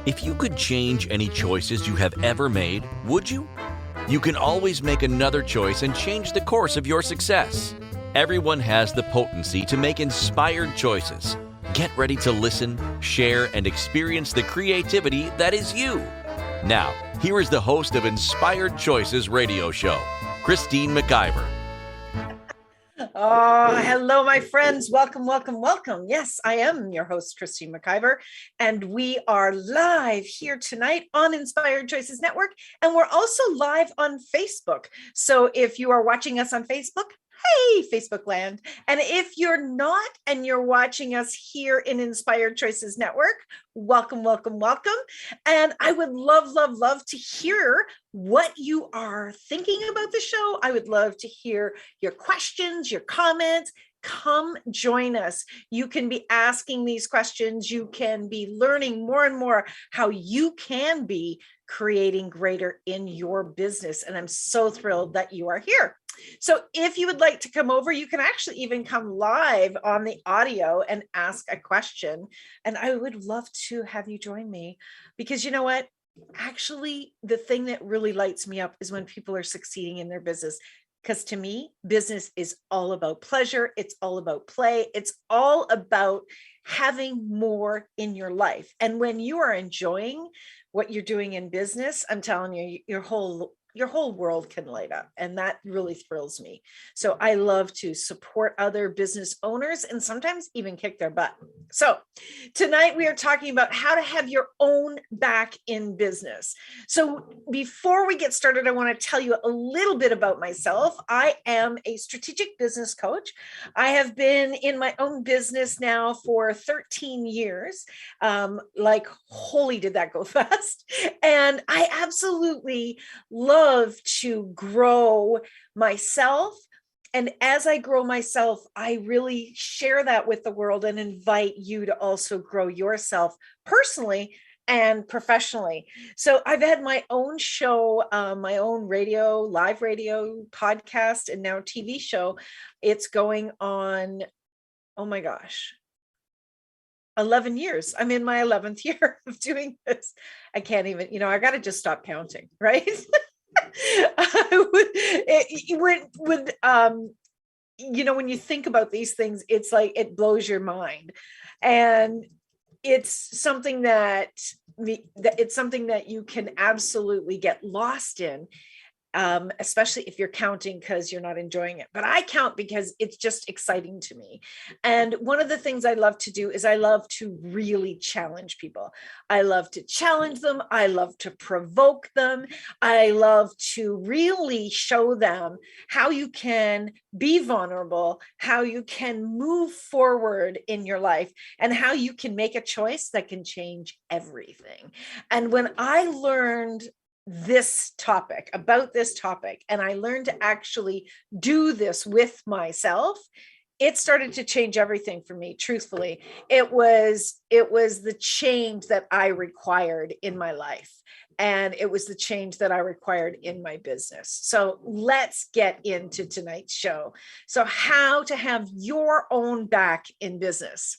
If you could change any choices you have ever made, would you? You can always make another choice and change the course of your success. Everyone has the potency to make inspired choices. Get ready to listen, share, and experience the creativity that is you. Now, here is the host of Inspired Choices radio show, Christine McIver. Oh, hello, my friends. Welcome, welcome, welcome. Yes, I am your host, Christine McIver, and we are live here tonight on Inspired Choices Network, and we're also live on Facebook. So if you are watching us on Facebook, hey, Facebook land. And if you're not and you're watching us here in Inspired Choices Network, welcome, welcome, welcome. And I would love, love, love to hear what you are thinking about the show. I would love to hear your questions, your comments. Come join us. You can be asking these questions. You can be learning more and more how you can be creating greater in your business. And I'm so thrilled that you are here. So if you would like to come over, you can actually even come live on the audio and ask a question. And I would love to have you join me, because you know what? Actually, the thing that really lights me up is when people are succeeding in their business. Because to me, business is all about pleasure. It's all about play. It's all about having more in your life. And when you are enjoying what you're doing in business, I'm telling you, your whole world can light up, and that really thrills me. So I love to support other business owners and sometimes even kick their butt. So tonight we are talking about how to have your own back in business. So before we get started, I want to tell you a little bit about myself. I am a strategic business coach. I have been in my own business now for 13 years. Holy, did that go fast? And I absolutely love to grow myself. And as I grow myself, I really share that with the world and invite you to also grow yourself personally and professionally. So I've had my own show, my own live radio podcast, and now TV show. It's going on, oh my gosh, 11 years. I'm in my 11th year of doing this. I can't even, I got to just stop counting, right? When you think about these things, it's like it blows your mind, and it's something that you can absolutely get lost in, especially if you're counting because you're not enjoying it. But I count because it's just exciting to me. And one of the things I love to do is I love to really challenge people. I love to challenge them. I love to provoke them. I love to really show them how you can be vulnerable, how you can move forward in your life, and how you can make a choice that can change everything. And when I learned about this topic, and I learned to actually do this with myself, it started to change everything for me. Truthfully, it was the change that I required in my life, and it was the change that I required in my business. So let's get into tonight's show. So how to have your own back in business.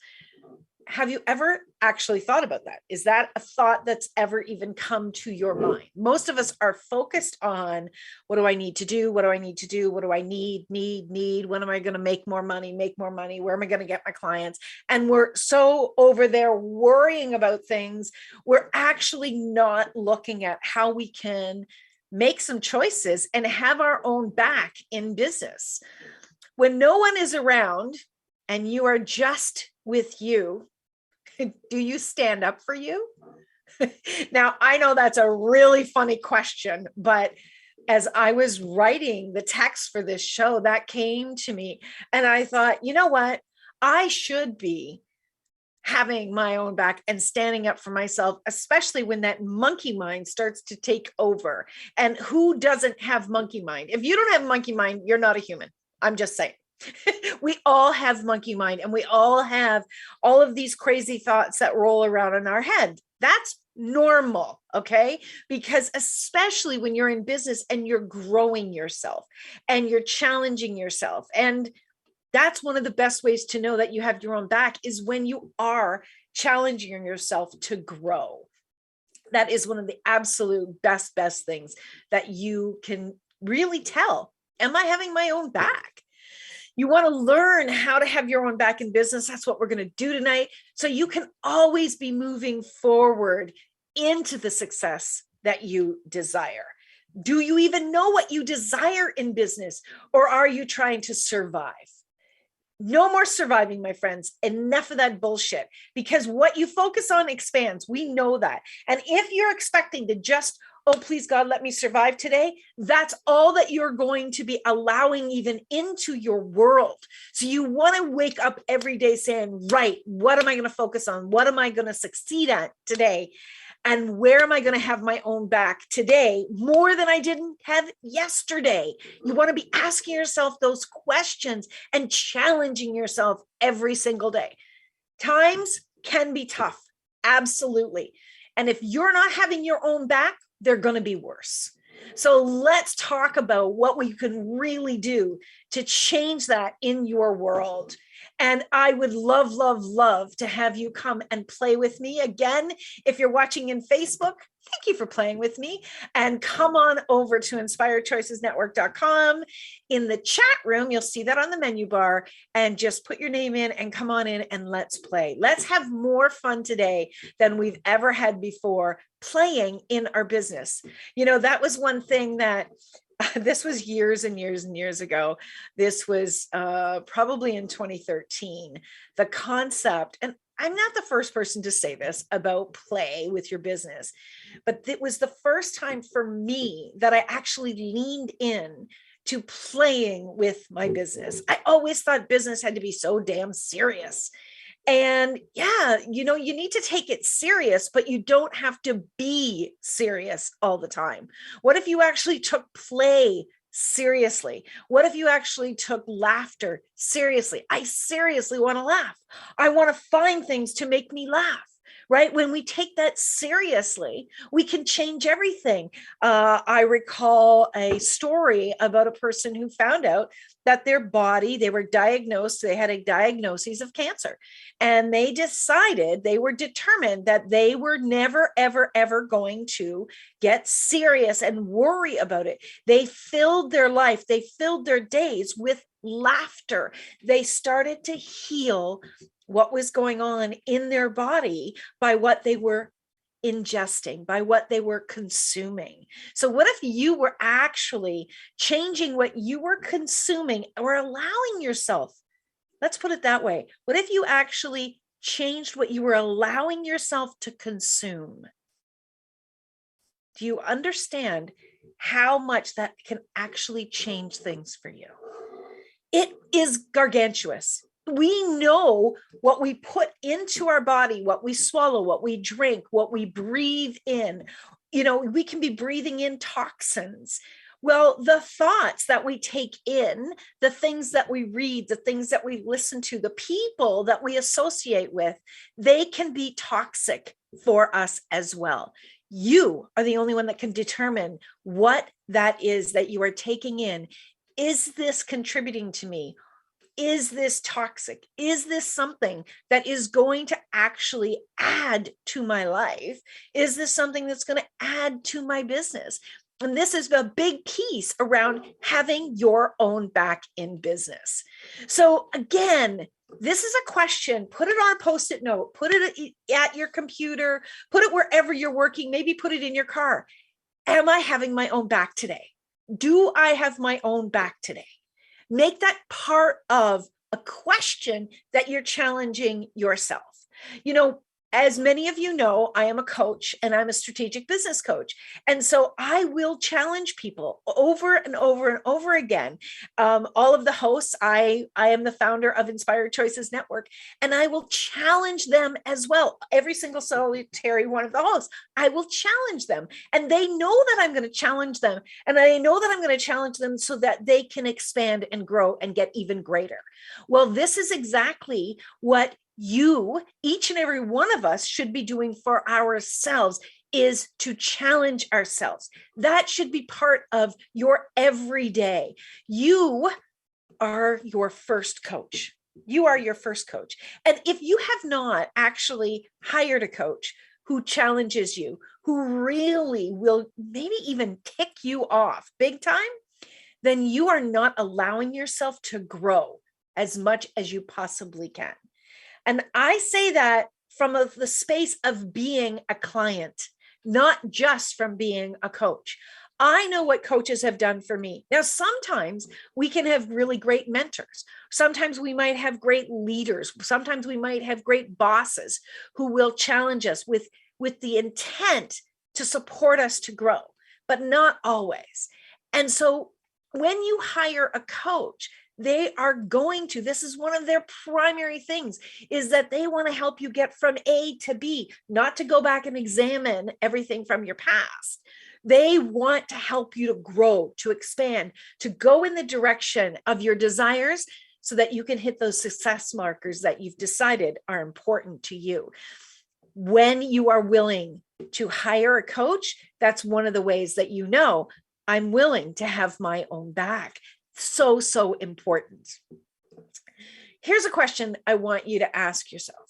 Have you ever actually thought about that? Is that a thought that's ever even come to your mind? Most of us are focused on, what do I need to do? What do I need to do? What do I need? When am I going to make more money? Where am I going to get my clients? And we're so over there worrying about things. We're actually not looking at how we can make some choices and have our own back in business. When no one is around and you are just with you, do you stand up for you? Now, I know that's a really funny question, but as I was writing the text for this show, that came to me, and I thought, you know what? I should be having my own back and standing up for myself, especially when that monkey mind starts to take over. And who doesn't have monkey mind? If you don't have monkey mind, you're not a human. I'm just saying. We all have monkey mind, and we all have all of these crazy thoughts that roll around in our head. That's normal, okay? Because especially when you're in business and you're growing yourself and you're challenging yourself, and that's one of the best ways to know that you have your own back is when you are challenging yourself to grow. That is one of the absolute best things that you can really tell. Am I having my own back? You want to learn how to have your own back in business. That's what we're going to do tonight. So you can always be moving forward into the success that you desire. Do you even know what you desire in business, or are you trying to survive? No more surviving, my friends. Enough of that bullshit, because what you focus on expands. We know that. And if you're expecting to just, oh, please God, let me survive today, that's all that you're going to be allowing even into your world. So you want to wake up every day saying, right, what am I going to focus on? What am I going to succeed at today? And where am I going to have my own back today more than I didn't have yesterday? You want to be asking yourself those questions and challenging yourself every single day. Times can be tough. Absolutely. And if you're not having your own back, they're going to be worse. So let's talk about what we can really do to change that in your world. And I would love to have you come and play with me. Again, if you're watching in Facebook, thank you for playing with me. And come on over to inspiredchoicesnetwork.com. In the chat room, you'll see that on the menu bar, and just put your name in and come on in and let's play. Let's have more fun today than we've ever had before playing in our business. You know, that was one thing that this was years and years ago. This was probably in 2013. The concept, and I'm not the first person to say this about play with your business, but it was the first time for me that I actually leaned in to playing with my business. I always thought business had to be so damn serious. And yeah, you know, you need to take it serious, but you don't have to be serious all the time. What if you actually took play seriously? What if you actually took laughter seriously? I seriously want to laugh. I want to find things to make me laugh. Right? When we take that seriously, we can change everything. I recall a story about a person who found out that their body, they were diagnosed, they had a diagnosis of cancer. And they decided, they were determined that they were never, ever going to get serious and worry about it. They filled their life, they filled their days with laughter. They started to heal what was going on in their body by what they were ingesting, by what they were consuming. So what if you were actually changing what you were consuming, or allowing yourself, let's put it that way. What if you actually changed what you were allowing yourself to consume? Do you understand how much that can actually change things for you? It is gargantuous. We know what we put into our body, what we swallow, what we drink, what we breathe in. You know, we can be breathing in toxins. Well, the thoughts that we take in, the things that we read, the things that we listen to, the people that we associate with, they can be toxic for us as well. You are the only one that can determine what that is that you are taking in. Is this contributing to me? Is this toxic? Is this something that is going to actually add to my life? Is this something that's going to add to my business? And this is a big piece around having your own back in business. So again, this is a question. Put it on a Post-it note, put it at your computer, put it wherever you're working, maybe put it in your car. Am I having my own back today? Do I have my own back today? Make that part of a question that you're challenging yourself. You know, as many of you know, I am a coach and I'm a strategic business coach. And so I will challenge people over and over again. All of the hosts, I am the founder of Inspired Choices Network, and I will challenge them as well. Every single solitary one of the hosts, I will challenge them. And they know that I'm going to challenge them. And I know that I'm going to challenge them so that they can expand and grow and get even greater. Well, this is exactly what you, each and every one of us, should be doing for ourselves, is to challenge ourselves. That should be part of your everyday. You are your first coach. You are your first coach. And if you have not actually hired a coach who challenges you, who really will maybe even tick you off big time, then you are not allowing yourself to grow as much as you possibly can. And I say that from the space of being a client, not just from being a coach. I know what coaches have done for me. Now, sometimes we can have really great mentors. Sometimes we might have great leaders. Sometimes we might have great bosses who will challenge us with the intent to support us to grow, but not always. And so when you hire a coach, they are going to, this is one of their primary things, is that they want to help you get from A to B, not to go back and examine everything from your past. They want to help you to grow, to expand, to go in the direction of your desires so that you can hit those success markers that you've decided are important to you. When you are willing to hire a coach, that's one of the ways that you know I'm willing to have my own back. So, so important. Here's a question I want you to ask yourself.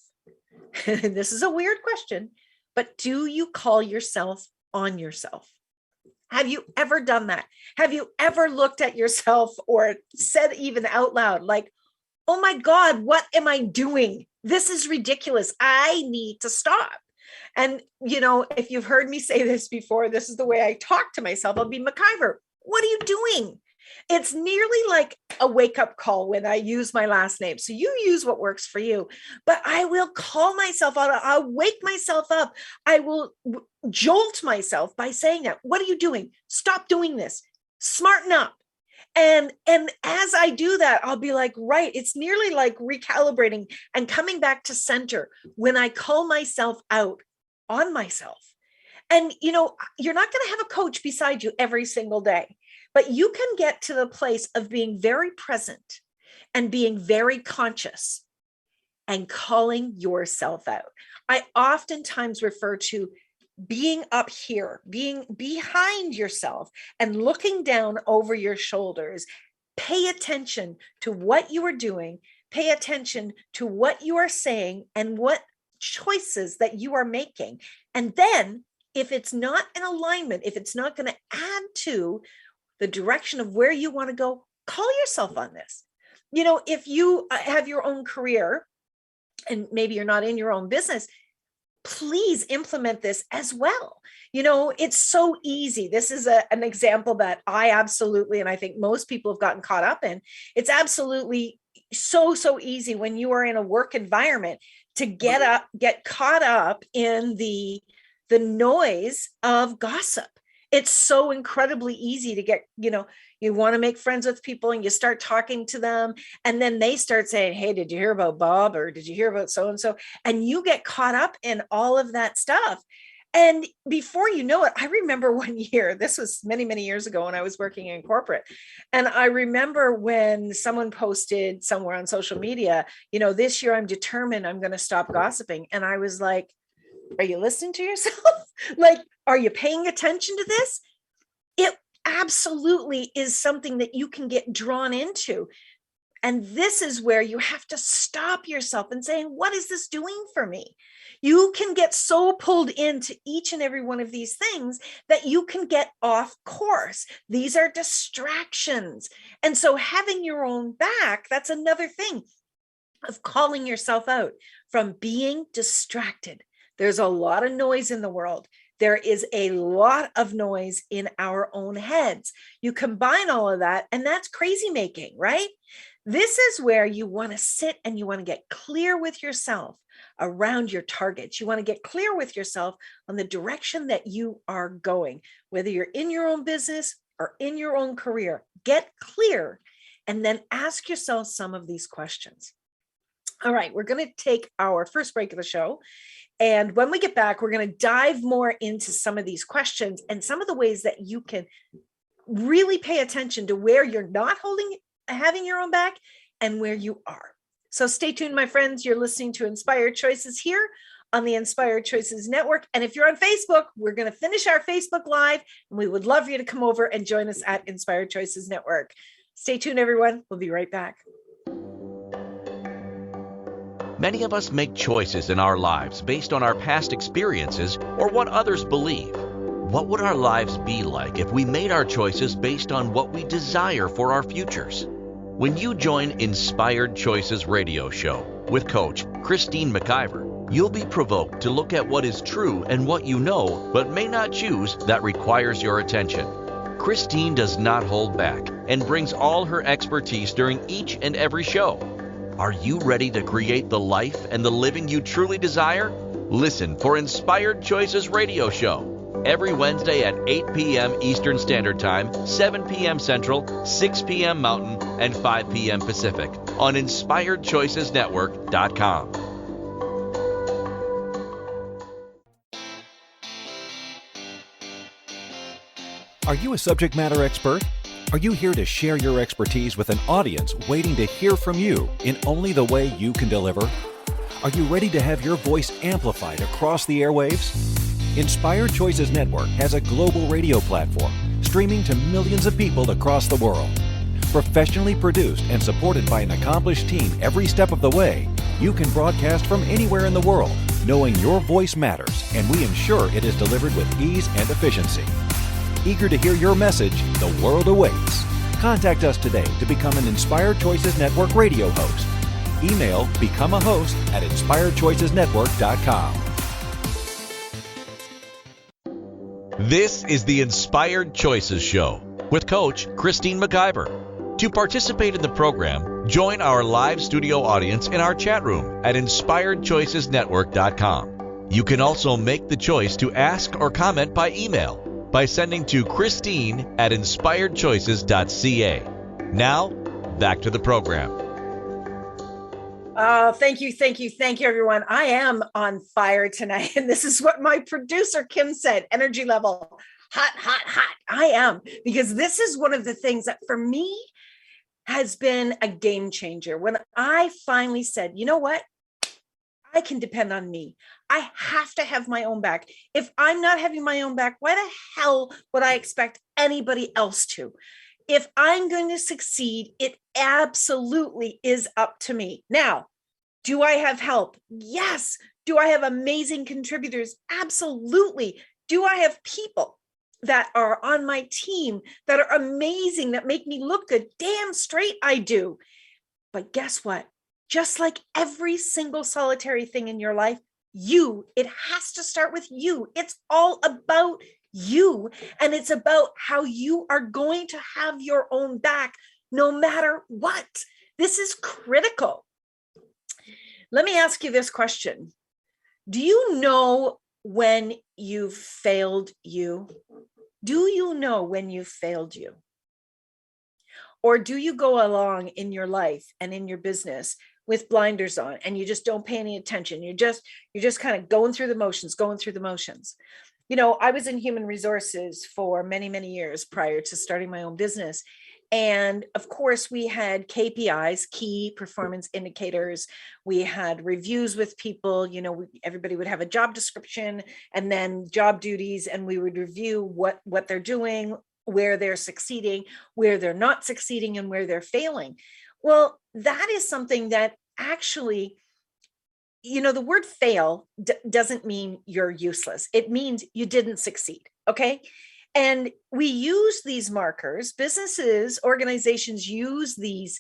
This is a weird question, but do you call yourself on yourself? Have you ever done that? Have you ever looked at yourself or said even out loud, like, oh my God, what am I doing? This is ridiculous. I need to stop. And, if you've heard me say this before, this is the way I talk to myself. I'll be, McIver, what are you doing? It's nearly like a wake-up call when I use my last name. So you use what works for you, but I will call myself out. I'll wake myself up. I will jolt myself by saying that. What are you doing? Stop doing this. Smarten up. And as I do that, I'll be like, right, it's nearly like recalibrating and coming back to center when I call myself out on myself. And, you're not going to have a coach beside you every single day, but you can get to the place of being very present and being very conscious and calling yourself out. I oftentimes refer to being up here, being behind yourself and looking down over your shoulders. Pay attention to what you are doing. Pay attention to what you are saying and what choices that you are making. And then if it's not in alignment, if it's not going to add to the direction of where you want to go, call yourself on this. If you have your own career and maybe you're not in your own business, please implement this as well. It's so easy. This is an example that I absolutely, and I think most people have gotten caught up in. It's absolutely so easy when you are in a work environment to get caught up in the noise of gossip. It's so incredibly easy to get, you want to make friends with people and you start talking to them and then they start saying, hey, did you hear about Bob? Or did you hear about so-and-so? And you get caught up in all of that stuff. And before you know it, I remember one year, this was many, many years ago when I was working in corporate. And I remember when someone posted somewhere on social media, this year I'm determined I'm going to stop gossiping. And I was like, are you listening to yourself? Like, are you paying attention to this? It absolutely is something that you can get drawn into. And this is where you have to stop yourself and saying, what is this doing for me? You can get so pulled into each and every one of these things that you can get off course. These are distractions. And so having your own back, that's another thing of calling yourself out from being distracted. There's a lot of noise in the world. There is a lot of noise in our own heads. You combine all of that, and that's crazy making, right? This is where you want to sit and you want to get clear with yourself around your targets. You want to get clear with yourself on the direction that you are going, whether you're in your own business or in your own career. Get clear and then ask yourself some of these questions. All right, we're going to take our first break of the show. And when we get back, we're going to dive more into some of these questions and some of the ways that you can really pay attention to where you're not having your own back and where you are. So stay tuned, my friends. You're listening to Inspired Choices here on the Inspired Choices Network. And if you're on Facebook, we're going to finish our Facebook Live, and we would love you to come over and join us at Inspired Choices Network. Stay tuned, everyone. We'll be right back. Many of us make choices in our lives based on our past experiences or what others believe. What would our lives be like if we made our choices based on what we desire for our futures? When you join Inspired Choices radio show with Coach Christine McIver, you'll be provoked to look at what is true and what you know but may not choose that requires your attention. Christine does not hold back and brings all her expertise during each and every show. Are you ready to create the life and the living you truly desire? Listen for Inspired Choices radio show every Wednesday at 8 p.m. Eastern Standard Time, 7 p.m. Central, 6 p.m. Mountain, and 5 p.m. Pacific on InspiredChoicesNetwork.com. Are you a subject matter expert? Are you here to share your expertise with an audience waiting to hear from you in only the way you can deliver? Are you ready to have your voice amplified across the airwaves? Inspired Choices Network has a global radio platform streaming to millions of people across the world. Professionally produced and supported by an accomplished team every step of the way, you can broadcast from anywhere in the world, knowing your voice matters, and we ensure it is delivered with ease and efficiency. Eager to hear your message, the world awaits. Contact us today to become an Inspired Choices Network radio host. Email becomeahost@inspiredchoicesnetwork.com. This is the Inspired Choices Show with Coach Christine McIver. To participate in the program, join our live studio audience in our chat room at InspiredChoicesNetwork.com. You can also make the choice to ask or comment by email by sending to Christine@InspiredChoices.ca. Now, back to the program. Thank you, everyone. I am on fire tonight. And this is what my producer, Kim, said. Energy level, hot, hot, hot. I am, because this is one of the things that for me has been a game changer. When I finally said, you know what? I can depend on me. I have to have my own back. If I'm not having my own back, why the hell would I expect anybody else to? If I'm going to succeed, it absolutely is up to me. Now, do I have help? Yes. Do I have amazing contributors? Absolutely. Do I have people that are on my team that are amazing, that make me look good? Damn straight I do. But guess what? Just like every single solitary thing in your life, it has to start with you. It's all about you. And it's about how you are going to have your own back no matter what. This is critical. Let me ask you this question. Do you know when you've failed you? Do you know when you've failed you? Or do you go along in your life and in your business with blinders on and you just don't pay any attention? You're just kind of going through the motions. You know, I was in human resources for many, many years prior to starting my own business. And of course, we had KPIs, key performance indicators. We had reviews with people. You know, everybody would have a job description and then job duties, and we would review what they're doing, where they're succeeding, where they're not succeeding, and where they're failing. Well, that is something that actually, you know, the word fail doesn't mean you're useless. It means you didn't succeed. Okay. And we use these markers, businesses, organizations use these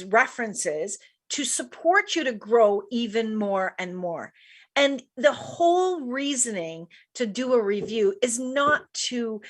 references to support you to grow even more and more. And the whole reasoning to do a review is not to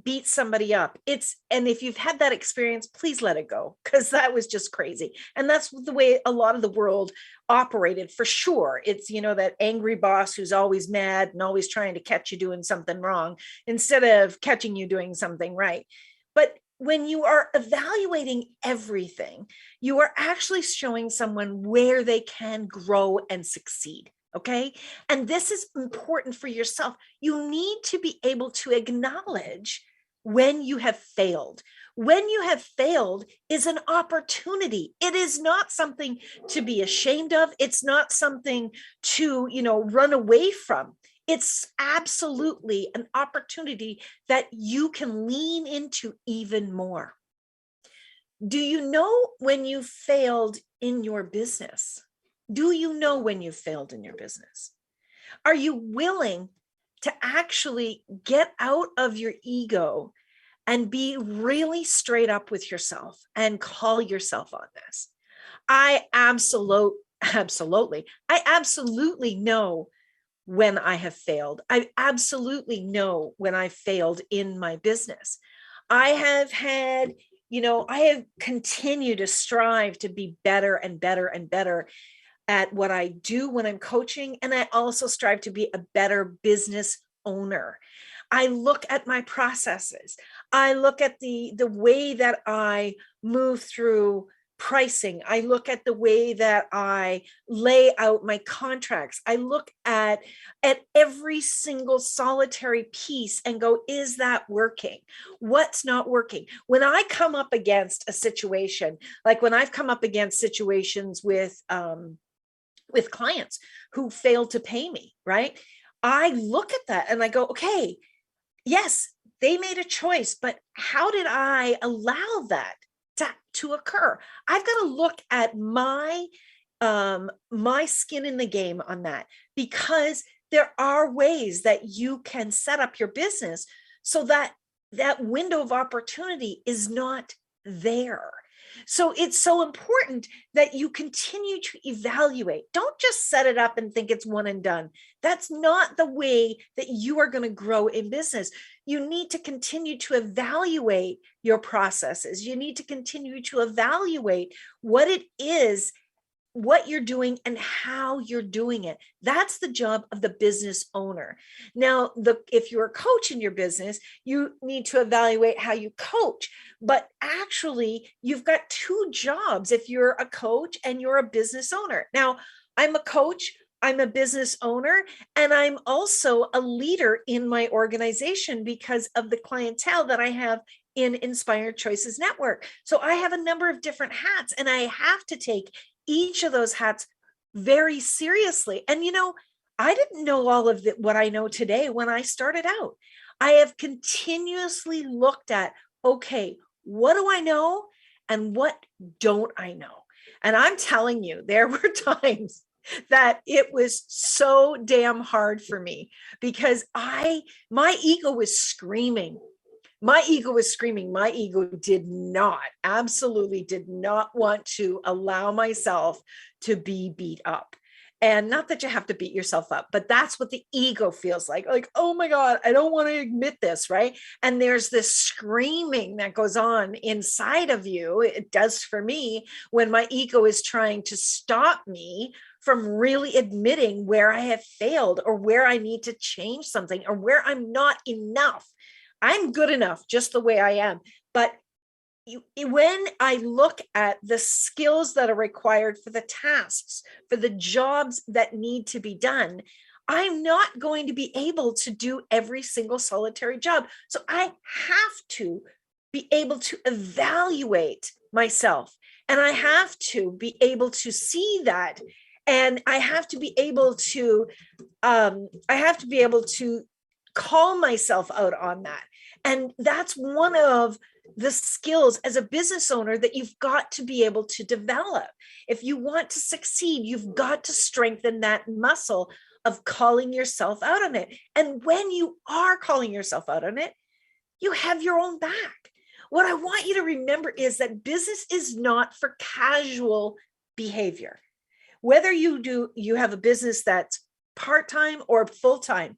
beat somebody up. And if you've had that experience, please let it go, because that was just crazy. And that's the way a lot of the world operated, for sure. It's, you know, that angry boss who's always mad and always trying to catch you doing something wrong instead of catching you doing something right. But when you are evaluating everything, you are actually showing someone where they can grow and succeed. Okay. And this is important for yourself. You need to be able to acknowledge when you have failed. When you have failed is an opportunity. It is not something to be ashamed of. It's not something to, you know, run away from. It's absolutely an opportunity that you can lean into even more. Do you know when you failed in your business? Do you know when you failed in your business? Are you willing to actually get out of your ego and be really straight up with yourself and call yourself on this? I absolutely know when I have failed. I absolutely know when I failed in my business. I have had, I have continued to strive to be better and better and better at what I do when I'm coaching. And I also strive to be a better business owner. I look at my processes. I look at the way that I move through pricing. I look at the way that I lay out my contracts. I look at every single solitary piece and go, is that working? What's not working? When I come up against a situation, like when I've come up against situations with clients who fail to pay me, right? I look at that and I go, okay, yes, they made a choice, but how did I allow that to occur? I've got to look at my skin in the game on that, because there are ways that you can set up your business so that that window of opportunity is not there. So it's so important that you continue to evaluate. Don't just set it up and think it's one and done. That's not the way that you are going to grow in business. You need to continue to evaluate your processes. You need to continue to evaluate what it is, what you're doing and how you're doing it. That's the job of the business owner. Now, if you're a coach in your business, you need to evaluate how you coach. But actually, you've got two jobs if you're a coach and you're a business owner. Now, I'm a coach, I'm a business owner, and I'm also a leader in my organization because of the clientele that I have in Inspired Choices Network. So I have a number of different hats, and I have to take each of those hats very seriously. And, I didn't know all of what I know today when I started out. I have continuously looked at, okay, what do I know and what don't I know? And I'm telling you, there were times that it was so damn hard for me because my ego was screaming. My ego was screaming. My ego absolutely did not want to allow myself to be beat up. And not that you have to beat yourself up, but that's what the ego feels like, oh my God, I don't want to admit this, right? And there's this screaming that goes on inside of you. It does for me when my ego is trying to stop me from really admitting where I have failed or where I need to change something or where I'm not enough. I'm good enough just the way I am. But when I look at the skills that are required for the tasks, for the jobs that need to be done, I'm not going to be able to do every single solitary job. So I have to be able to evaluate myself, and I have to be able to see that. And I have to be able to, call myself out on that. And that's one of the skills as a business owner that you've got to be able to develop. If you want to succeed, you've got to strengthen that muscle of calling yourself out on it. And when you are calling yourself out on it, you have your own back. What I want you to remember is that business is not for casual behavior. Whether you have a business that's part-time or full-time,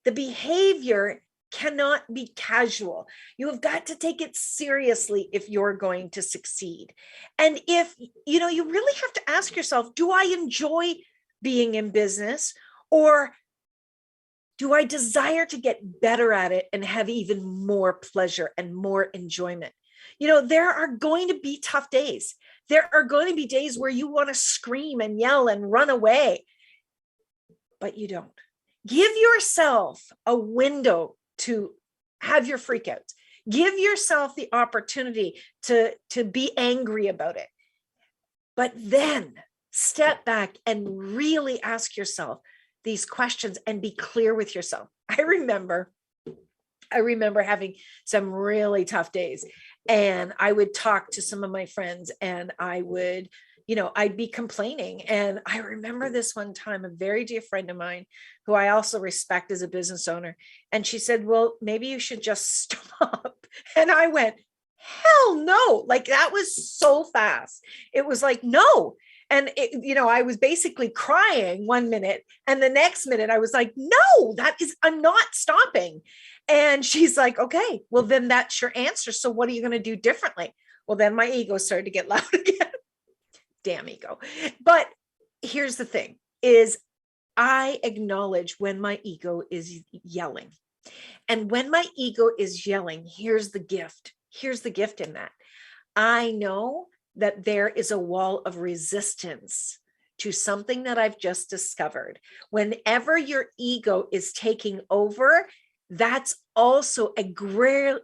the behavior cannot be casual. You have got to take it seriously if you're going to succeed. And if, you really have to ask yourself, do I enjoy being in business, or do I desire to get better at it and have even more pleasure and more enjoyment? There are going to be tough days. There are going to be days where you want to scream and yell and run away, but you don't. Give yourself a window to have your freakouts. Give yourself the opportunity to be angry about it. But then step back and really ask yourself these questions and be clear with yourself. I remember having some really tough days, and I would talk to some of my friends and I would I'd be complaining. And I remember this one time, a very dear friend of mine, who I also respect as a business owner. And she said, well, maybe you should just stop. And I went, hell no. Like, that was so fast. It was like, no. And I was basically crying one minute, and the next minute I was like, no, I'm not stopping. And she's like, okay, well, then that's your answer. So what are you going to do differently? Well, then my ego started to get loud again. Damn ego. But here's the thing is, I acknowledge when my ego is yelling. And when my ego is yelling, here's the gift. Here's the gift in that. I know that there is a wall of resistance to something that I've just discovered. Whenever your ego is taking over, that's also a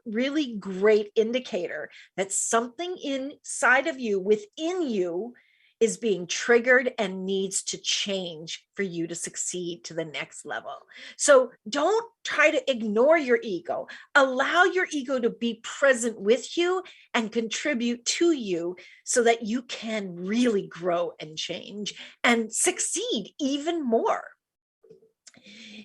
really great indicator that something inside of you, within you, is being triggered and needs to change for you to succeed to the next level. So don't try to ignore your ego. Allow your ego to be present with you and contribute to you so that you can really grow and change and succeed even more.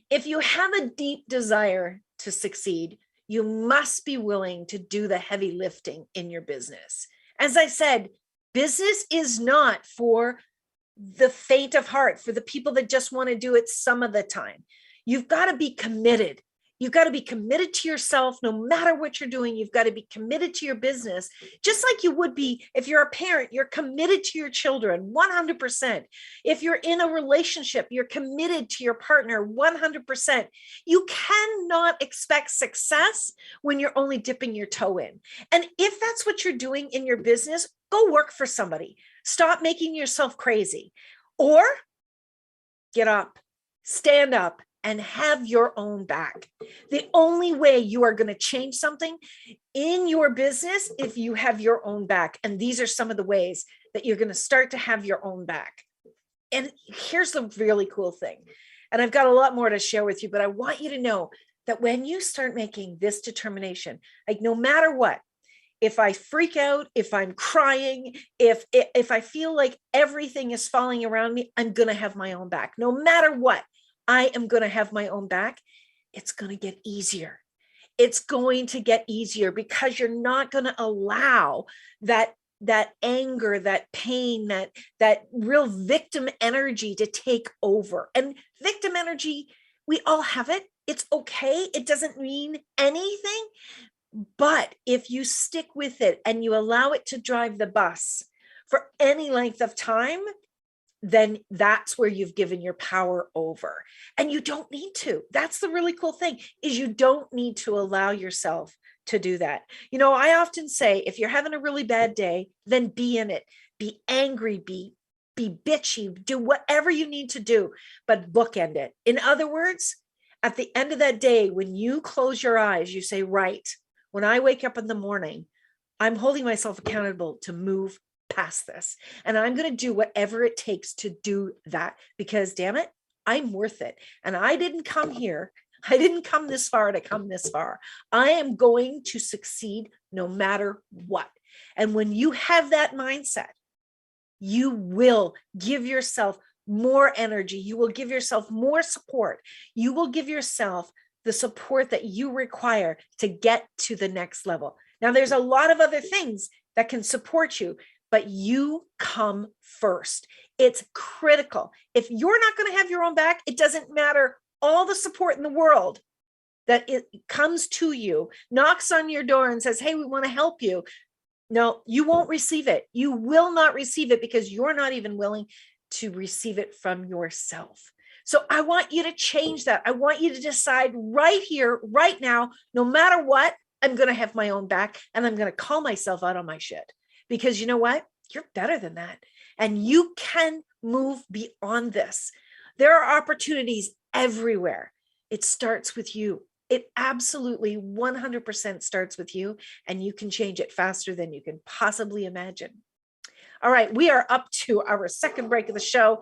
If you have a deep desire to succeed, you must be willing to do the heavy lifting in your business. As I said, business is not for the faint of heart, for the people that just want to do it some of the time. You've got to be committed. You've got to be committed to yourself no matter what you're doing. You've got to be committed to your business, just like you would be if you're a parent. You're committed to your children 100%. If you're in a relationship, you're committed to your partner 100%. You cannot expect success when you're only dipping your toe in. And if that's what you're doing in your business, go work for somebody. Stop making yourself crazy. Or get up, stand up, and have your own back. The only way you are going to change something in your business if you have your own back. And these are some of the ways that you're going to start to have your own back. And here's the really cool thing. And I've got a lot more to share with you, but I want you to know that when you start making this determination, like no matter what, if I freak out, if I'm crying, if I feel like everything is falling around me, I'm going to have my own back. No matter what, I am going to have my own back. It's going to get easier. It's going to get easier because you're not going to allow that anger, that pain, that real victim energy to take over. And victim energy, we all have it. It's okay. It doesn't mean anything. But if you stick with it and you allow it to drive the bus for any length of time, then that's where you've given your power over. And you don't need to. That's the really cool thing, is you don't need to allow yourself to do that. I often say, if you're having a really bad day, then be in it. Be angry, be bitchy, do whatever you need to do, but bookend it. In other words, at the end of that day, when you close your eyes, you say, right, when I wake up in the morning, I'm holding myself accountable to move past this. And I'm going to do whatever it takes to do that, because damn it, I'm worth it. And I didn't come here. I didn't come this far to come this far. I am going to succeed no matter what. And when you have that mindset, you will give yourself more energy. You will give yourself more support. You will give yourself the support that you require to get to the next level. Now, there's a lot of other things that can support you, but you come first. It's critical. If you're not going to have your own back, it doesn't matter all the support in the world that it comes to you, knocks on your door and says, hey, we want to help you. No, you won't receive it. You will not receive it because you're not even willing to receive it from yourself. So I want you to change that. I want you to decide right here, right now, no matter what, I'm going to have my own back and I'm going to call myself out on my shit. Because you know what? You're better than that. And you can move beyond this. There are opportunities everywhere. It starts with you. It absolutely 100% starts with you, and you can change it faster than you can possibly imagine. All right, we are up to our second break of the show.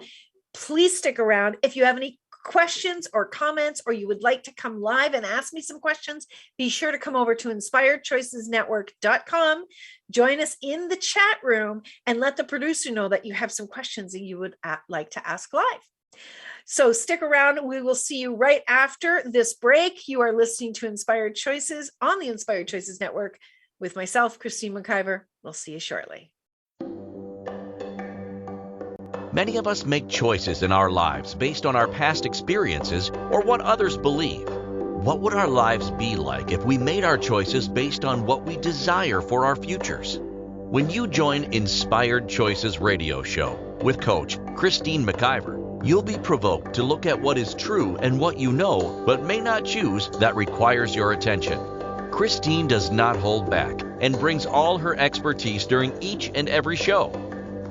Please stick around. If you have any questions or comments, or you would like to come live and ask me some questions, be sure to come over to inspiredchoicesnetwork.com. Join us in the chat room and let the producer know that you have some questions that you would like to ask live. So stick around. We will see you right after this break. You are listening to Inspired Choices on the Inspired Choices Network with myself, Christine McIver. We'll see you shortly. Many of us make choices in our lives based on our past experiences or what others believe. What would our lives be like if we made our choices based on what we desire for our futures? When you join Inspired Choices Radio Show with Coach Christine McIver, you'll be provoked to look at what is true and what you know but may not choose that requires your attention. Christine does not hold back and brings all her expertise during each and every show.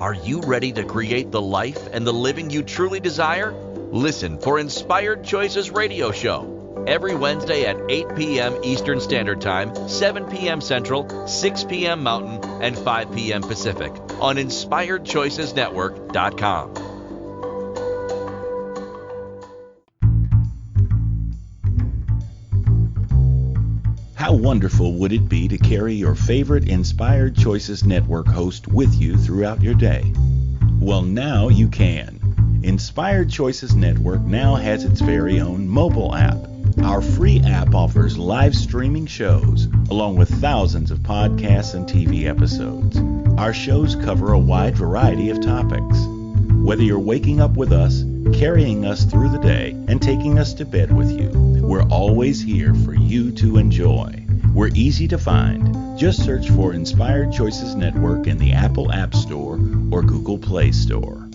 Are you ready to create the life and the living you truly desire? Listen for Inspired Choices Radio Show every Wednesday at 8 p.m. Eastern Standard Time, 7 p.m. Central, 6 p.m. Mountain, and 5 p.m. Pacific on InspiredChoicesNetwork.com. How wonderful would it be to carry your favorite Inspired Choices Network host with you throughout your day? Well, now you can. Inspired Choices Network now has its very own mobile app. Our free app offers live streaming shows, along with thousands of podcasts and TV episodes. Our shows cover a wide variety of topics. Whether you're waking up with us, carrying us through the day, and taking us to bed with you, we're always here for you to enjoy. We're easy to find. Just search for Inspired Choices Network in the Apple App Store or Google Play Store.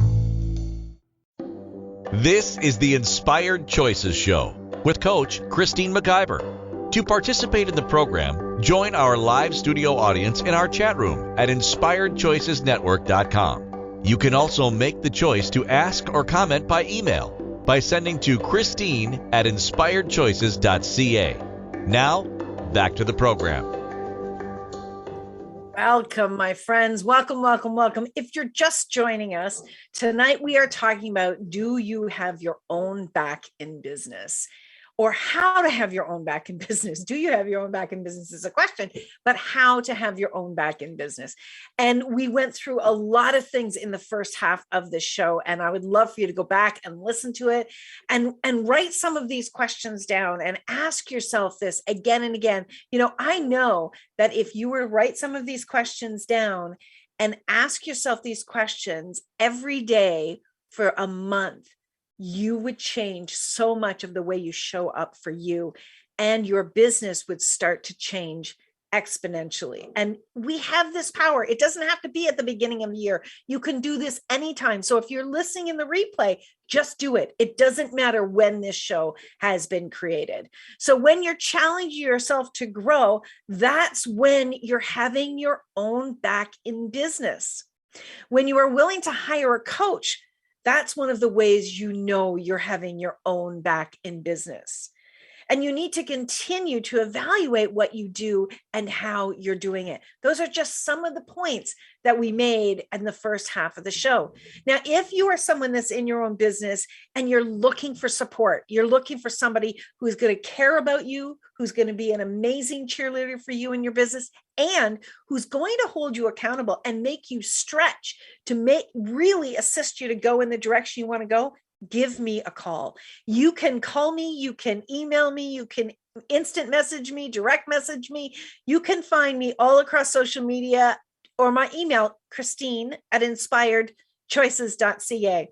This is the Inspired Choices Show with Coach Christine McIver. To participate in the program, join our live studio audience in our chat room at InspiredChoicesNetwork.com. You can also make the choice to ask or comment by email by sending to Christine@InspiredChoices.ca. Now, back to the program. Welcome, my friends. Welcome, welcome, welcome. If you're just joining us, tonight we are talking about, do you have your own back in business? Or how to have your own back in business. Do you have your own back in business is a question, but how to have your own back in business. And we went through a lot of things in the first half of the show, and I would love for you to go back and listen to it and write some of these questions down and ask yourself this again and again. You know, I know that if you were to write some of these questions down and ask yourself these questions every day for a month, you would change so much of the way you show up for you, and your business would start to change exponentially. And we have this power. It doesn't have to be at the beginning of the year. You can do this anytime. So if you're listening in the replay, just do it. It doesn't matter when this show has been created. So when you're challenging yourself to grow, that's when you're having your own back in business. When you are willing to hire a coach, that's one of the ways you know you're having your own back in business. And you need to continue to evaluate what you do and how you're doing it. Those are just some of the points that we made in the first half of the show. Now, if you are someone that's in your own business and you're looking for support, you're looking for somebody who's going to care about you, who's going to be an amazing cheerleader for you in your business, and who's going to hold you accountable and make you stretch to really assist you to go in the direction you want to go, give me a call. You can call me, you can email me, you can instant message me, direct message me. You can find me all across social media or my email, Christine@InspiredChoices.ca. And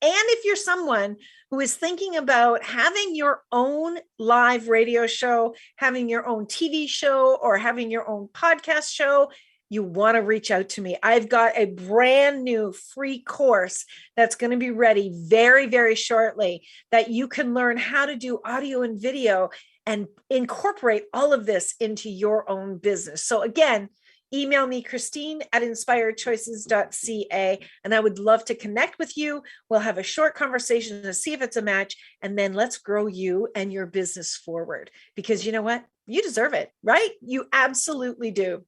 if you're someone who is thinking about having your own live radio show, having your own TV show, or having your own podcast show, you want to reach out to me. I've got a brand new free course that's going to be ready very, very shortly that you can learn how to do audio and video and incorporate all of this into your own business. So again, email me, Christine@InspiredChoices.ca, and I would love to connect with you. We'll have a short conversation to see if it's a match, and then let's grow you and your business forward, because you know what? You deserve it, right? You absolutely do.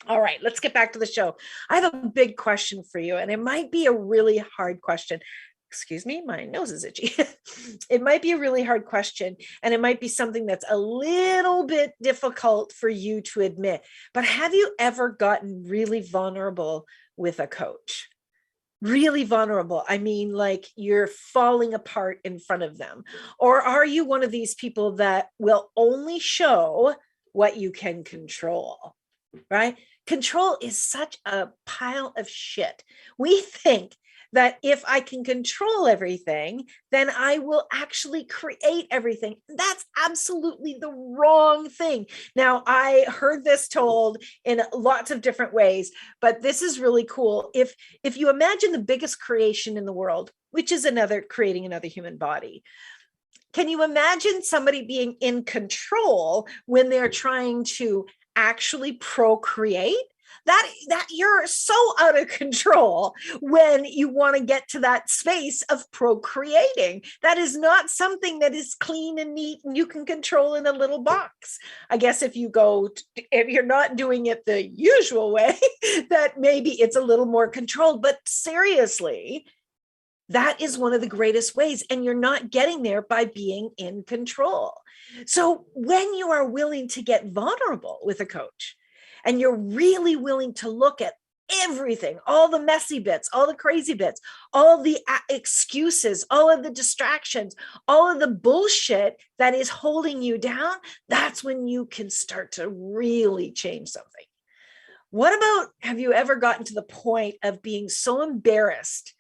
All right, let's get back to the show. I have a big question for you, and it might be a really hard question. excuse me, my nose is itchy. It might be a really hard question, and it might be something that's a little bit difficult for you to admit. But have you ever gotten really vulnerable with a coach? Really vulnerable. I mean, like you're falling apart in front of them. Or are you one of these people that will only show what you can control, right? Control is such a pile of shit. We think that if I can control everything, then I will actually create everything. That's absolutely the wrong thing. Now, I heard this told in lots of different ways, but this is really cool. If you imagine the biggest creation in the world, which is creating another human body, can you imagine somebody being in control when they're trying to actually procreate? That you're so out of control when you want to get to that space of procreating. That is not something that is clean and neat and you can control in a little box. I guess if you're not doing it the usual way, that maybe it's a little more controlled. But seriously, that is one of the greatest ways, and you're not getting there by being in control. So when you are willing to get vulnerable with a coach, and you're really willing to look at everything, all the messy bits, all the crazy bits, all the excuses, all of the distractions, all of the bullshit that is holding you down, that's when you can start to really change something. What about, have you ever gotten to the point of being so embarrassed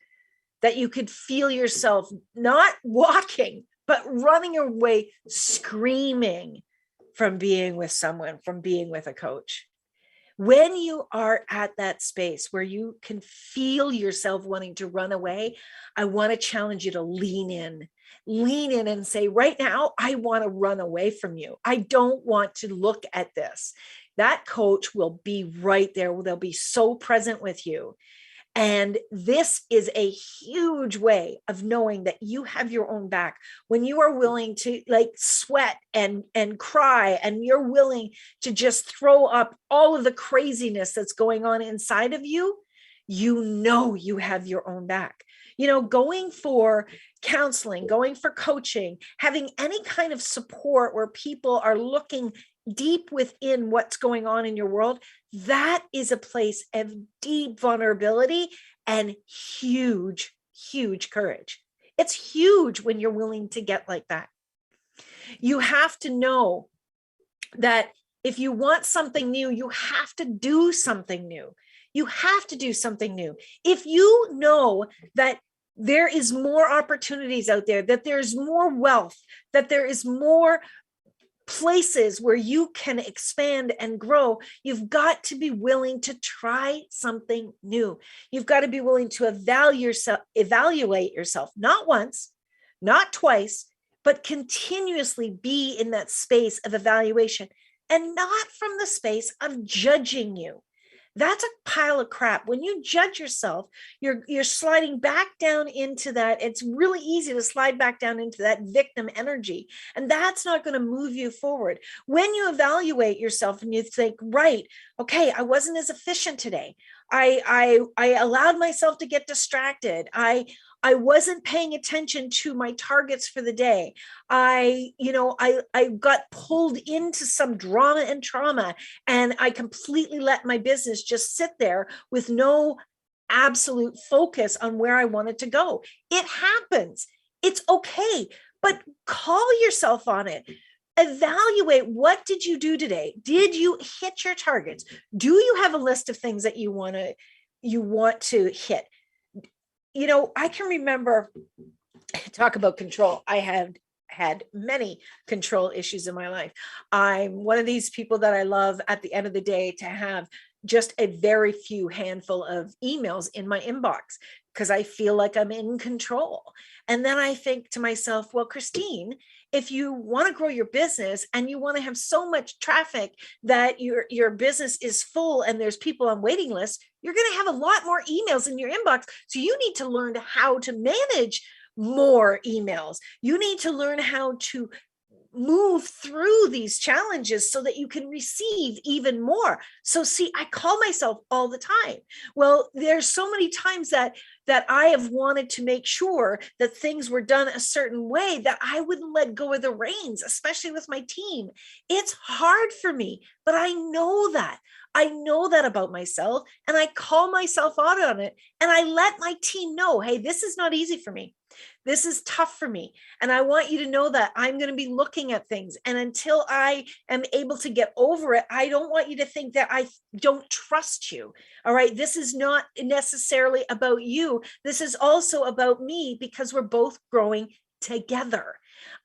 that you could feel yourself not walking, but running away, screaming from being with someone, from being with a coach? When you are at that space where you can feel yourself wanting to run away, I want to challenge you to lean in and say, right now, I want to run away from you. I don't want to look at this. That coach will be right there. They'll be so present with you. And this is a huge way of knowing that you have your own back. When you are willing to like sweat and cry, and you're willing to just throw up all of the craziness that's going on inside of you, you know you have your own back. You know, going for counseling, going for coaching, having any kind of support where people are looking deep within what's going on in your world, that is a place of deep vulnerability and huge, huge courage. It's huge when you're willing to get like that. You have to know that if you want something new, you have to do something new. You have to do something new. If you know that there is more opportunities out there, that there's more wealth, that there is more places where you can expand and grow, you've got to be willing to try something new. You've got to be willing to evaluate yourself, not once, not twice, but continuously be in that space of evaluation, and not from the space of judging you. That's a pile of crap. When you judge yourself, you're sliding back down into that. It's really easy to slide back down into that victim energy. And that's not going to move you forward. When you evaluate yourself and you think, right, okay, I wasn't as efficient today. I allowed myself to get distracted. I wasn't paying attention to my targets for the day. I got pulled into some drama and trauma, and I completely let my business just sit there with no absolute focus on where I wanted to go. It happens. It's okay, but call yourself on it. Evaluate, what did you do today? Did you hit your targets? Do you have a list of things that you want to hit? You know, I can remember, talk about control. I have had many control issues in my life. I'm one of these people that I love at the end of the day to have just a very few handful of emails in my inbox, because I feel like I'm in control. And then I think to myself, well, Christine, if you want to grow your business and you want to have so much traffic that your business is full and there's people on waiting lists, you're going to have a lot more emails in your inbox. So you need to learn how to manage more emails. You need to learn how to move through these challenges so that you can receive even more. So see, I call myself all the time. Well, there's so many times that I have wanted to make sure that things were done a certain way that I wouldn't let go of the reins, especially with my team. It's hard for me, but I know that. I know that about myself, and I call myself out on it, and I let my team know, hey, this is not easy for me. This is tough for me. And I want you to know that I'm going to be looking at things. And until I am able to get over it, I don't want you to think that I don't trust you. All right. This is not necessarily about you. This is also about me, because we're both growing together.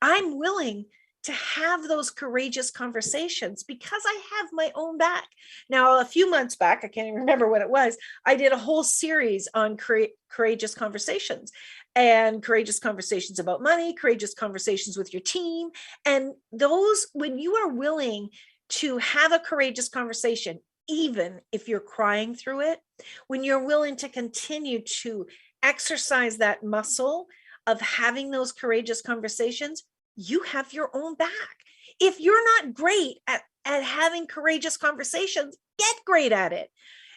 I'm willing to have those courageous conversations because I have my own back. Now, a few months back, I can't even remember what it was, I did a whole series on courageous conversations, and courageous conversations about money, courageous conversations with your team. And those, when you are willing to have a courageous conversation, even if you're crying through it, when you're willing to continue to exercise that muscle of having those courageous conversations, you have your own back. If you're not great at having courageous conversations, get great at it.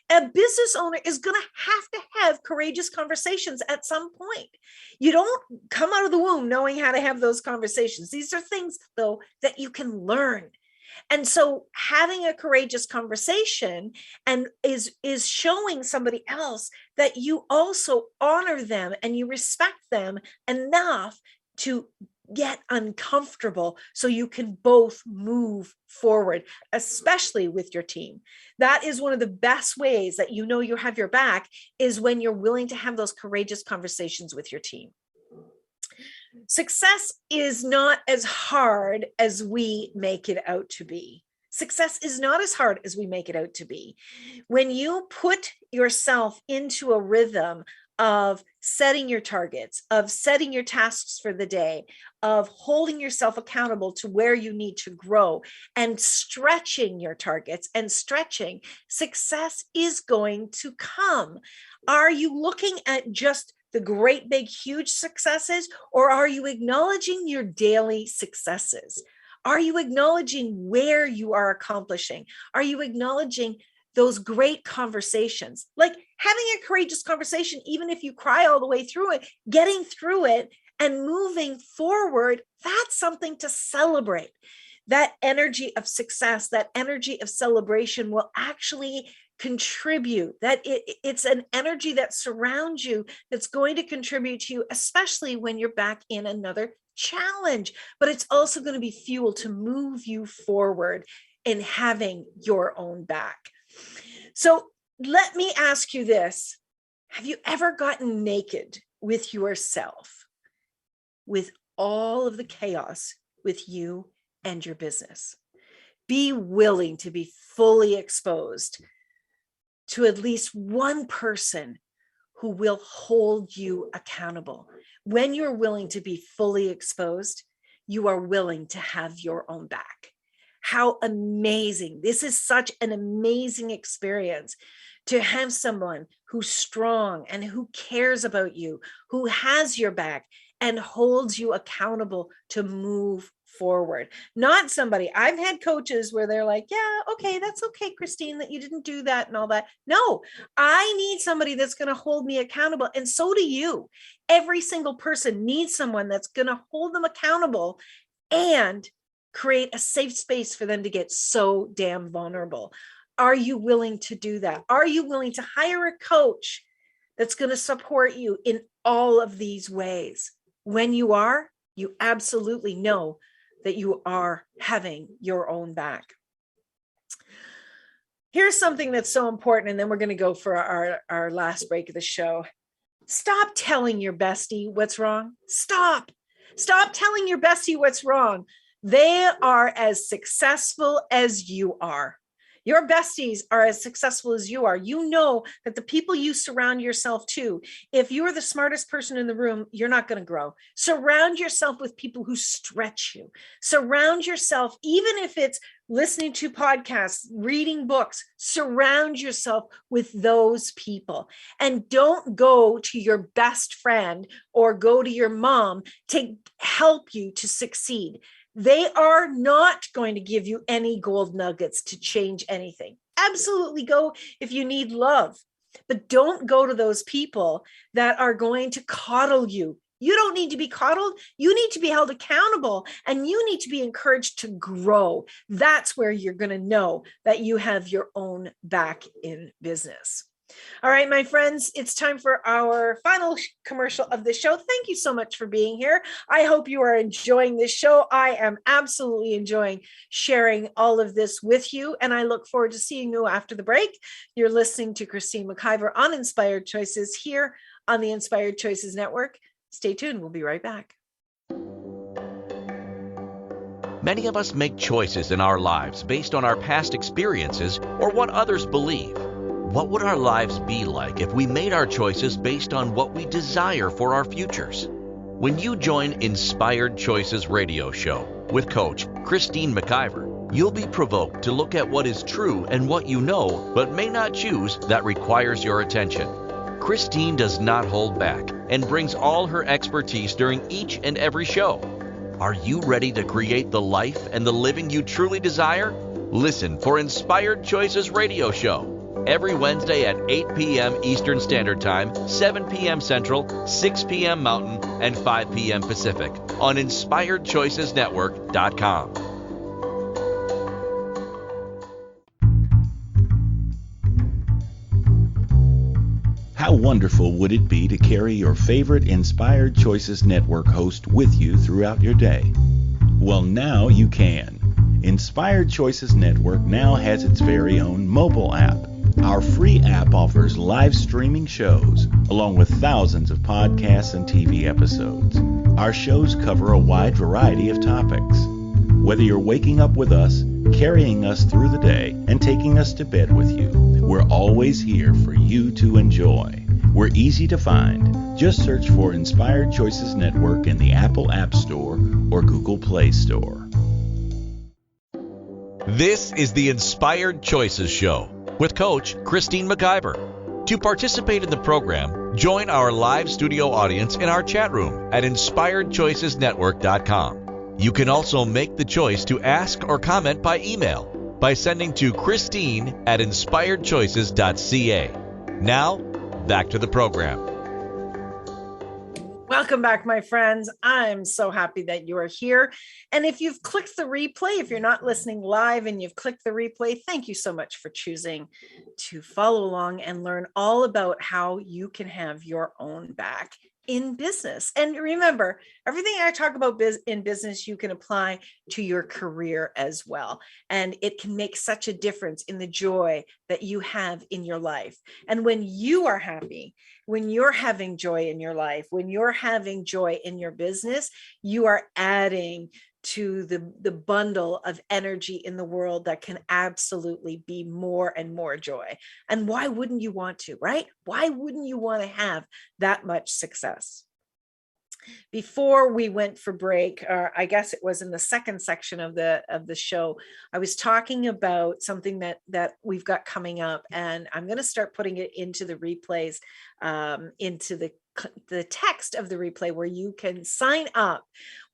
A business owner is going to have courageous conversations at some point. You don't come out of the womb knowing how to have those conversations. These are things, though, that you can learn. And so having a courageous conversation and is showing somebody else that you also honor them and you respect them enough to get uncomfortable so you can both move forward, especially with your team. That is one of the best ways that you know you have your back, is when you're willing to have those courageous conversations with your team. Success is not as hard as we make it out to be. Success is not as hard as we make it out to be. When you put yourself into a rhythm of setting your targets, of setting your tasks for the day, of holding yourself accountable to where you need to grow, and stretching your targets and stretching, success is going to come. Are you looking at just the great, big, huge successes, or are you acknowledging your daily successes? Are you acknowledging where you are accomplishing? Are you acknowledging those great conversations? Like having a courageous conversation, even if you cry all the way through it, getting through it and moving forward, that's something to celebrate. That energy of success, that energy of celebration will actually contribute. That it's an energy that surrounds you, that's going to contribute to you, especially when you're back in another challenge. But it's also going to be fuel to move you forward in having your own back. So let me ask you this. Have you ever gotten naked with yourself, with all of the chaos with you and your business? Be willing to be fully exposed to at least one person who will hold you accountable. When you're willing to be fully exposed, you are willing to have your own back. How amazing. This is such an amazing experience to have someone who's strong and who cares about you, who has your back and holds you accountable to move forward. Not somebody, I've had coaches where they're like, yeah, okay, that's okay, Christine, that you didn't do that and all that. No, I need somebody that's going to hold me accountable. And so do you. Every single person needs someone that's going to hold them accountable and create a safe space for them to get so damn vulnerable. Are you willing to do that? Are you willing to hire a coach that's going to support you in all of these ways? When you are, you absolutely know that you are having your own back. Here's something that's so important, and then we're going to go for our last break of the show. Stop telling your bestie what's wrong. Stop telling your bestie what's wrong. They are as successful as you are. Your besties are as successful as you are. You know that the people you surround yourself to, if you're the smartest person in the room, you're not going to grow. Surround yourself with people who stretch you. Surround yourself, even if it's listening to podcasts, reading books. Surround yourself with those people, and don't go to your best friend or go to your mom to help you to succeed. They are not going to give you any gold nuggets to change anything. Absolutely go if you need love, but don't go to those people that are going to coddle you. You don't need to be coddled. You need to be held accountable, and you need to be encouraged to grow. That's where you're going to know that you have your own back in business. All right, my friends, it's time for our final commercial of the show. Thank you so much for being here. I hope you are enjoying this show. I am absolutely enjoying sharing all of this with you, and I look forward to seeing you after the break. You're listening to Christine McIver on Inspired Choices here on the Inspired Choices Network. Stay tuned. We'll be right back. Many of us make choices in our lives based on our past experiences or what others believe. What would our lives be like if we made our choices based on what we desire for our futures? When you join Inspired Choices Radio Show with Coach Christine McIver, you'll be provoked to look at what is true and what you know but may not choose that requires your attention. Christine does not hold back and brings all her expertise during each and every show. Are you ready to create the life and the living you truly desire? Listen for Inspired Choices Radio Show every Wednesday at 8 p.m. Eastern Standard Time, 7 p.m. Central, 6 p.m. Mountain, and 5 p.m. Pacific on InspiredChoicesNetwork.com. How wonderful would it be to carry your favorite Inspired Choices Network host with you throughout your day? Well, now you can. Inspired Choices Network now has its very own mobile app. Our free app offers live streaming shows, along with thousands of podcasts and TV episodes. Our shows cover a wide variety of topics. Whether you're waking up with us, carrying us through the day, and taking us to bed with you, we're always here for you to enjoy. We're easy to find. Just search for Inspired Choices Network in the Apple App Store or Google Play Store. This is the Inspired Choices Show with Coach Christine McIver. To participate in the program, join our live studio audience in our chat room at InspiredChoicesNetwork.com. You can also make the choice to ask or comment by email by sending to Christine@InspiredChoices.ca. Now, back to the program. Welcome back, my friends. I'm so happy that you are here. And if you've clicked the replay, if you're not listening live and you've clicked the replay, thank you so much for choosing to follow along and learn all about how you can have your own back in business. And remember, everything I talk about in business, you can apply to your career as well. And it can make such a difference in the joy that you have in your life. And when you are happy, when you're having joy in your life, when you're having joy in your business, you are adding to the bundle of energy in the world that can absolutely be more and more joy. And why wouldn't you want to, right? Why wouldn't you want to have that much success? Before we went for break, I guess it was in the second section of the show, I was talking about something that we've got coming up, and I'm going to start putting it into the replays, into the text of the replay where you can sign up.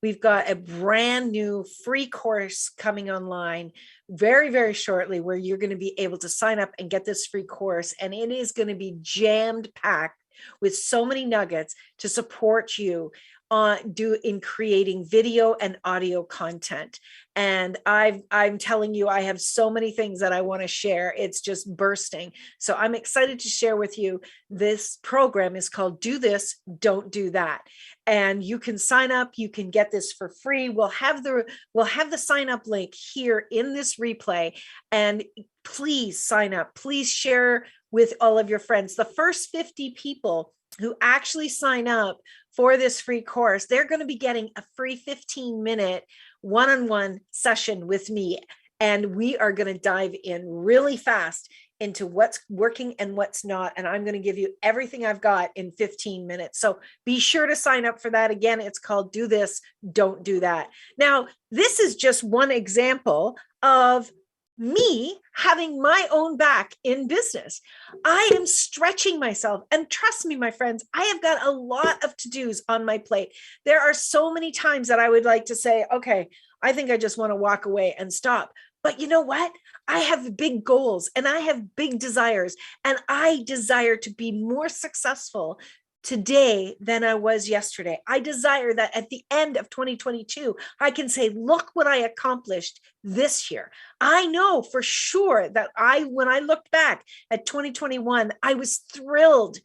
We've got a brand new free course coming online very, very shortly where you're going to be able to sign up and get this free course. And it is going to be jammed packed with so many nuggets to support you in creating video and audio content. And I'm telling you, I have so many things that I want to share. It's just bursting. So I'm excited to share with you. This program is called Do This, Don't Do That. And you can sign up. You can get this for free. We'll have the sign up link here in this replay. And please sign up. Please share with all of your friends. The first 50 people who actually sign up for this free course, they're going to be getting a free 15-minute one-on-one session with me. And we are going to dive in really fast into what's working and what's not. And I'm going to give you everything I've got in 15 minutes. So be sure to sign up for that. Again, it's called Do This, Don't Do That. Now, this is just one example of me having my own back in business. I am stretching myself. And trust me, my friends, I have got a lot of to-dos on my plate. There are so many times that I would like to say, okay, I think I just want to walk away and stop. But you know what? I have big goals and I have big desires, and I desire to be more successful today than I was yesterday. I desire that at the end of 2022, I can say, look what I accomplished this year. I know for sure that when I looked back at 2021, I was thrilled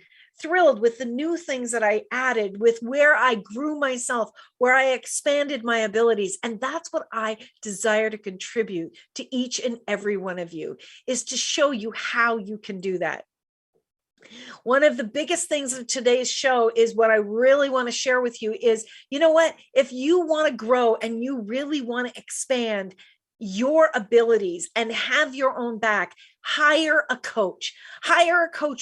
with the new things that I added, with where I grew myself, where I expanded my abilities. And that's what I desire to contribute to each and every one of you, is to show you how you can do that. One of the biggest things of today's show is what I really want to share with you is, you know what, if you want to grow and you really want to expand your abilities and have your own back, hire a coach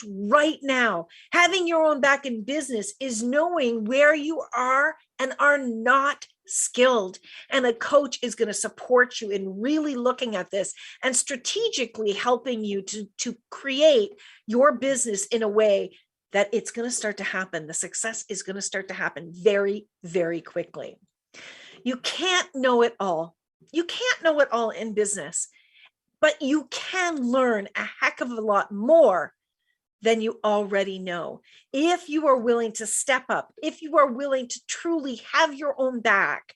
right now. Having your own back in business is knowing where you are and are not skilled. And a coach is going to support you in really looking at this and strategically helping you to create your business in a way that it's going to start to happen. The success is going to start to happen very, very quickly. You can't know it all. You can't know it all in business, but you can learn a heck of a lot more than you already know. If you are willing to step up, if you are willing to truly have your own back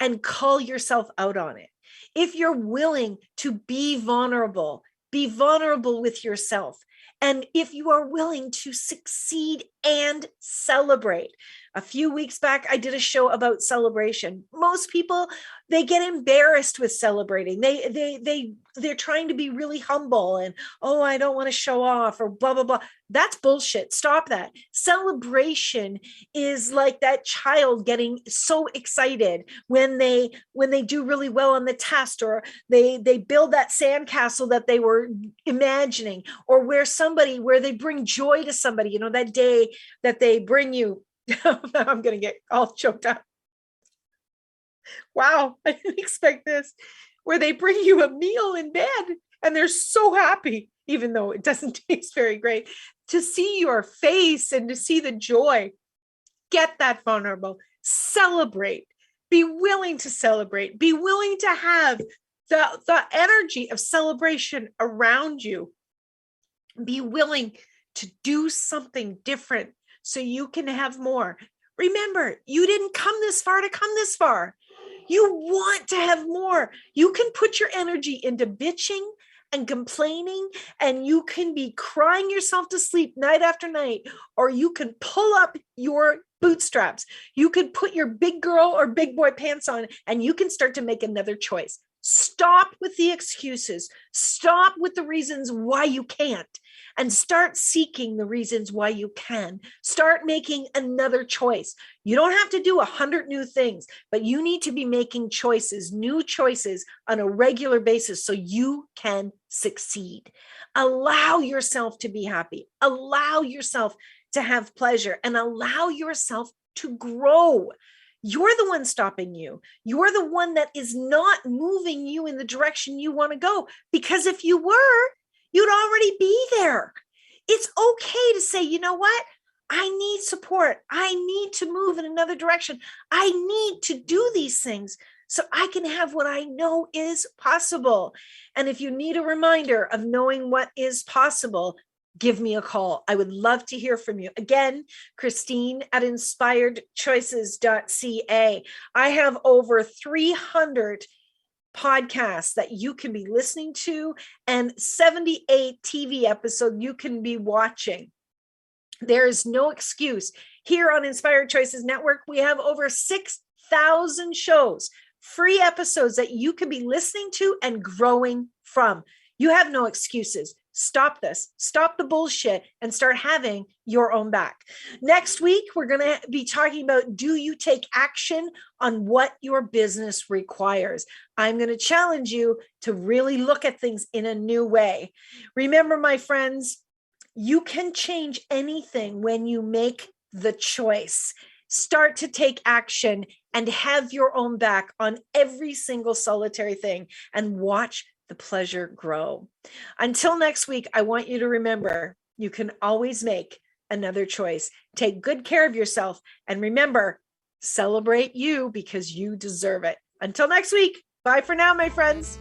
and call yourself out on it, if you're willing to be vulnerable with yourself, and if you are willing to succeed and celebrate. A few weeks back, I did a show about celebration. Most people, they get embarrassed with celebrating. They're trying to be really humble and, oh, I don't want to show off or blah, blah, blah. That's bullshit. Stop that. Celebration is like that child getting so excited when they do really well on the test, or they build that sandcastle that they were imagining, or where they bring joy to somebody, you know, that day that they bring you. I'm going to get all choked up. Wow, I didn't expect this. Where they bring you a meal in bed and they're so happy, even though it doesn't taste very great, to see your face and to see the joy. Get that vulnerable. Celebrate. Be willing to celebrate. Be willing to have the energy of celebration around you. Be willing to do something different so you can have more. Remember, you didn't come this far to come this far. You want to have more. You can put your energy into bitching and complaining, and you can be crying yourself to sleep night after night, or you can pull up your bootstraps. You can put your big girl or big boy pants on, and you can start to make another choice. Stop with the excuses. Stop with the reasons why you can't, and start seeking the reasons why you can. Start making another choice. You don't have to do 100 new things, but you need to be making choices, new choices on a regular basis so you can succeed. Allow yourself to be happy. Allow yourself to have pleasure, and allow yourself to grow. You're the one stopping you. You're the one that is not moving you in the direction you want to go. Because if you were, you'd already be there. It's okay to say, you know what? I need support. I need to move in another direction. I need to do these things so I can have what I know is possible. And if you need a reminder of knowing what is possible, give me a call. I would love to hear from you. Again, Christine at inspiredchoices.ca. I have over 300 podcasts that you can be listening to and 78 TV episodes you can be watching. There is no excuse. Here on Inspired Choices Network, we have over 6,000 shows, free episodes that you can be listening to and growing from. You have no excuses. Stop this. Stop the bullshit and start having your own back. Next week, we're going to be talking about, do you take action on what your business requires? I'm going to challenge you to really look at things in a new way. Remember, my friends, you can change anything when you make the choice. Start to take action and have your own back on every single solitary thing, and watch the pleasure grow. Until next week, I want you to remember, you can always make another choice. Take good care of yourself, and remember, celebrate you because you deserve it. Until next week, bye for now, my friends.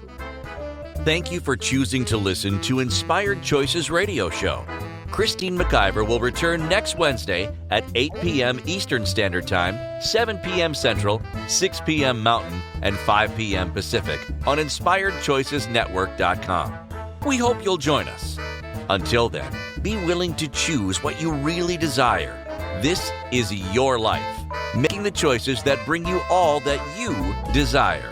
Thank you for choosing to listen to Inspired Choices Radio Show. Christine McIver will return next Wednesday at 8 p.m. Eastern Standard Time, 7 p.m. Central, 6 p.m. Mountain, and 5 p.m. Pacific on InspiredChoicesNetwork.com. We hope you'll join us. Until then, be willing to choose what you really desire. This is your life, making the choices that bring you all that you desire.